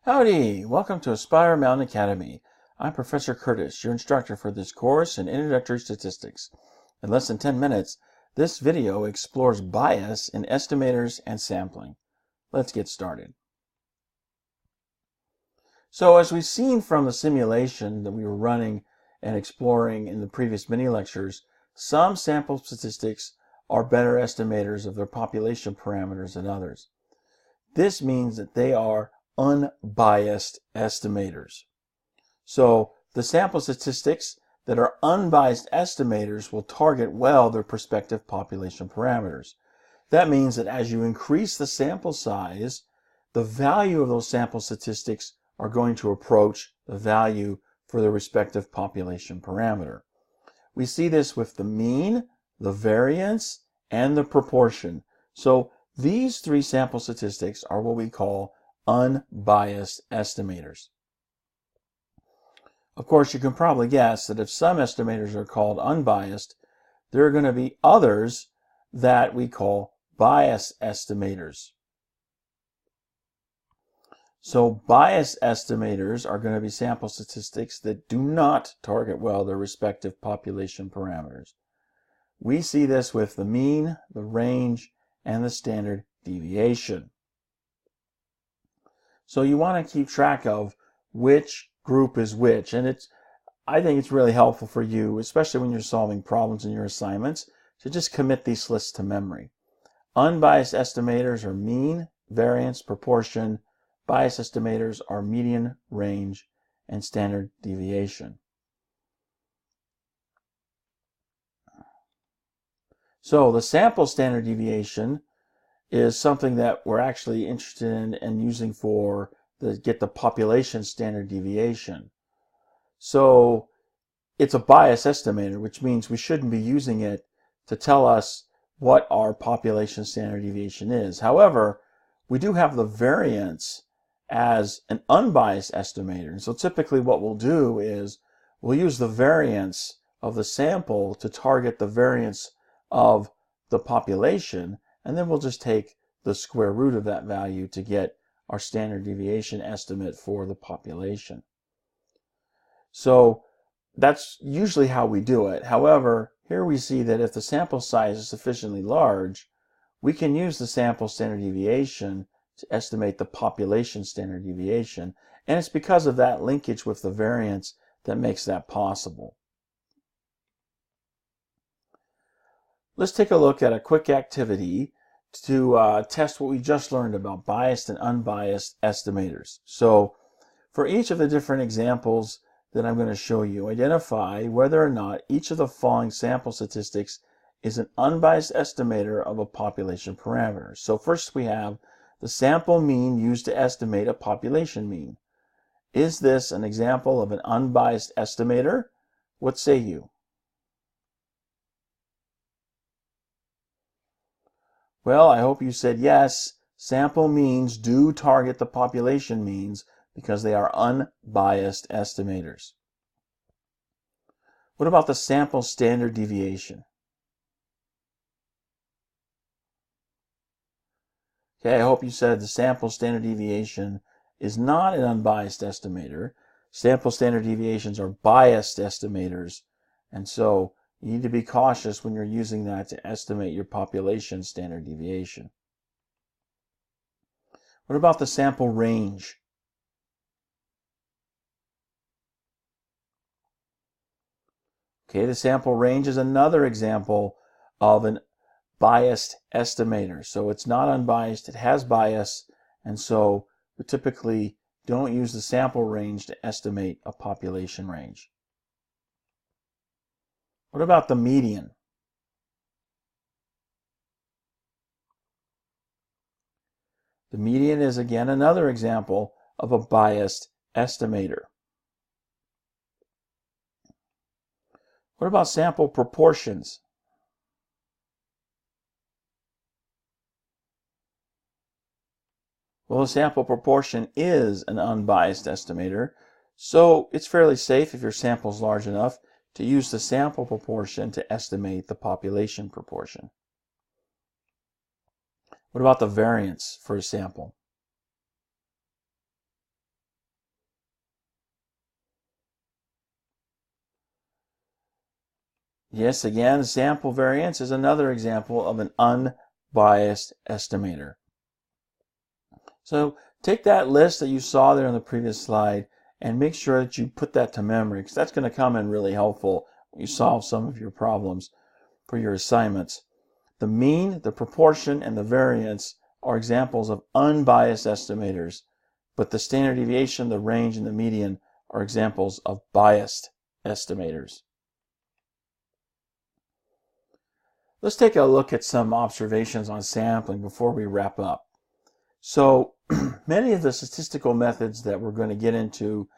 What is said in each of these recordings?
Howdy! Welcome to Aspire Mountain Academy. I'm Professor Curtis, your instructor for this course in Introductory Statistics. In less than 10 minutes, this video explores bias in estimators and sampling. Let's get started. So as we've seen from the simulation that we were running and exploring in the previous mini lectures, some sample statistics are better estimators of their population parameters than others. This means that they are unbiased estimators. So the sample statistics that are unbiased estimators will target well their prospective population parameters. That means that as you increase the sample size, the value of those sample statistics are going to approach the value for the respective population parameter. We see this with the mean, the variance, and the proportion. So these three sample statistics are what we call unbiased estimators. Of course, you can probably guess that if some estimators are called unbiased, there are going to be others that we call biased estimators. So biased estimators are going to be sample statistics that do not target well their respective population parameters. We see this with the mean, the range, and the standard deviation. So you want to keep track of which group is which, and I think it's really helpful for you, especially when you're solving problems in your assignments, to just commit these lists to memory. Unbiased estimators are mean, variance, proportion. Biased estimators are median, range, and standard deviation. So the sample standard deviation is something that we're actually interested in and using for get the population standard deviation. So it's a bias estimator, which means we shouldn't be using it to tell us what our population standard deviation is. However, we do have the variance as an unbiased estimator. And so typically what we'll do is we'll use the variance of the sample to target the variance of the population, and then we'll just take the square root of that value to get our standard deviation estimate for the population. So that's usually how we do it. However, here we see that if the sample size is sufficiently large, we can use the sample standard deviation to estimate the population standard deviation, and it's because of that linkage with the variance that makes that possible. Let's take a look at a quick activity to test what we just learned about biased and unbiased estimators. So for each of the different examples that I'm going to show you, identify whether or not each of the following sample statistics is an unbiased estimator of a population parameter. So first we have the sample mean used to estimate a population mean. Is this an example of an unbiased estimator? What say you? Well, I hope you said yes. Sample means do target the population means because they are unbiased estimators. What about the sample standard deviation? Okay, I hope you said the sample standard deviation is not an unbiased estimator. Sample standard deviations are biased estimators, and so you need to be cautious when you're using that to estimate your population standard deviation. What about the sample range? Okay, the sample range is another example of an biased estimator. So it's not unbiased, it has bias, and so we typically don't use the sample range to estimate a population range. What about the median? The median is again another example of a biased estimator. What about sample proportions? Well, a sample proportion is an unbiased estimator, so it's fairly safe if your sample is large enough to use the sample proportion to estimate the population proportion. What about the variance for a sample? Yes, again, sample variance is another example of an unbiased estimator. So take that list that you saw there on the previous slide and make sure that you put that to memory, because that's going to come in really helpful when you solve some of your problems for your assignments. The mean, the proportion, and the variance are examples of unbiased estimators, but the standard deviation, the range, and the median are examples of biased estimators. Let's take a look at some observations on sampling before we wrap up. So many of the statistical methods that we're going to get into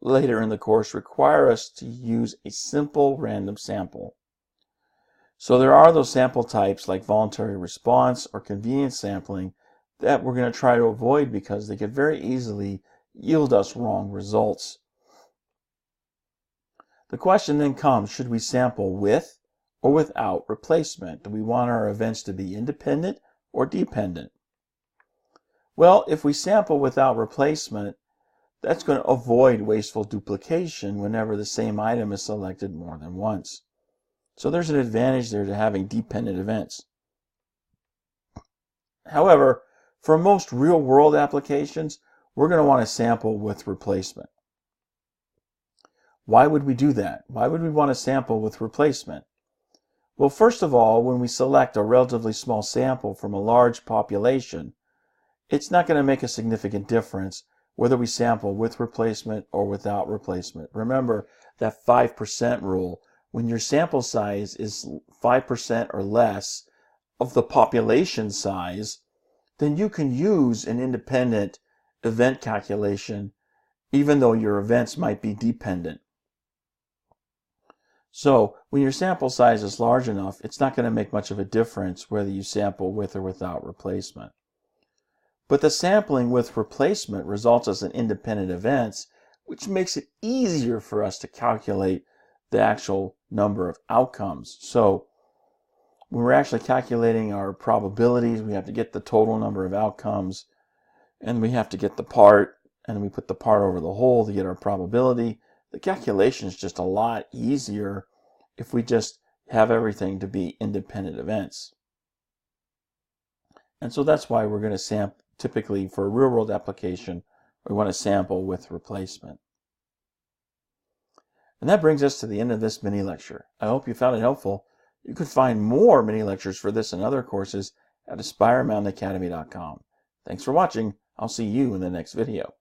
later in the course require us to use a simple random sample. So there are those sample types like voluntary response or convenience sampling that we're going to try to avoid because they could very easily yield us wrong results. The question then comes, should we sample with or without replacement? Do we want our events to be independent or dependent? Well, if we sample without replacement, that's going to avoid wasteful duplication whenever the same item is selected more than once. So there's an advantage there to having dependent events. However, for most real-world applications, we're going to want to sample with replacement. Why would we do that? Why would we want to sample with replacement? Well, first of all, when we select a relatively small sample from a large population, it's not going to make a significant difference whether we sample with replacement or without replacement. Remember that 5% rule. When your sample size is 5% or less of the population size, then you can use an independent event calculation even though your events might be dependent. So when your sample size is large enough, it's not going to make much of a difference whether you sample with or without replacement. But the sampling with replacement results as in independent events, which makes it easier for us to calculate the actual number of outcomes. So when we're actually calculating our probabilities, we have to get the total number of outcomes, and we have to get the part, and we put the part over the whole to get our probability. The calculation is just a lot easier if we just have everything to be independent events. And so that's why we're going to sample, typically for a real-world application, we want to sample with replacement. And that brings us to the end of this mini lecture. I hope you found it helpful. You can find more mini lectures for this and other courses at AspireMountainAcademy.com. Thanks for watching. I'll see you in the next video.